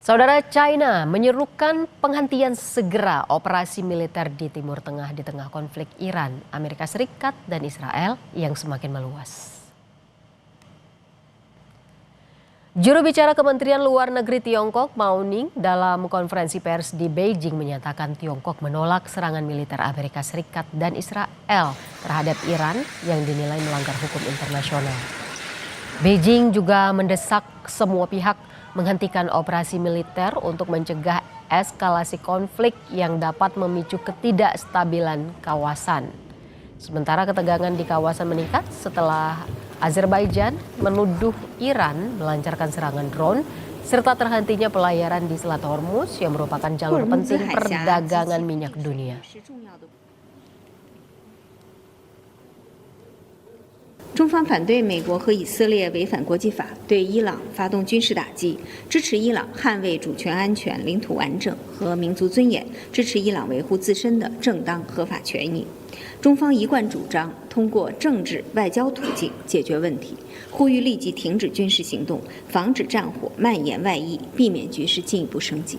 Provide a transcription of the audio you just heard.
Saudara, China menyerukan penghentian segera operasi militer di Timur Tengah di tengah konflik Iran, Amerika Serikat, dan Israel yang semakin meluas. Juru bicara Kementerian Luar Negeri Tiongkok, Mao Ning, dalam konferensi pers di Beijing menyatakan Tiongkok menolak serangan militer Amerika Serikat dan Israel terhadap Iran yang dinilai melanggar hukum internasional. Beijing juga mendesak semua pihak menghentikan operasi militer untuk mencegah eskalasi konflik yang dapat memicu ketidakstabilan kawasan. Sementara ketegangan di kawasan meningkat setelah Azerbaijan menuduh Iran melancarkan serangan drone serta terhentinya pelayaran di Selat Hormuz yang merupakan jalur penting perdagangan minyak dunia. 中方反对美国和以色列违反国际法，对伊朗发动军事打击，支持伊朗捍卫主权安全、领土完整和民族尊严，支持伊朗维护自身的正当合法权益。中方一贯主张通过政治外交途径解决问题，呼吁立即停止军事行动，防止战火蔓延外溢，避免局势进一步升级。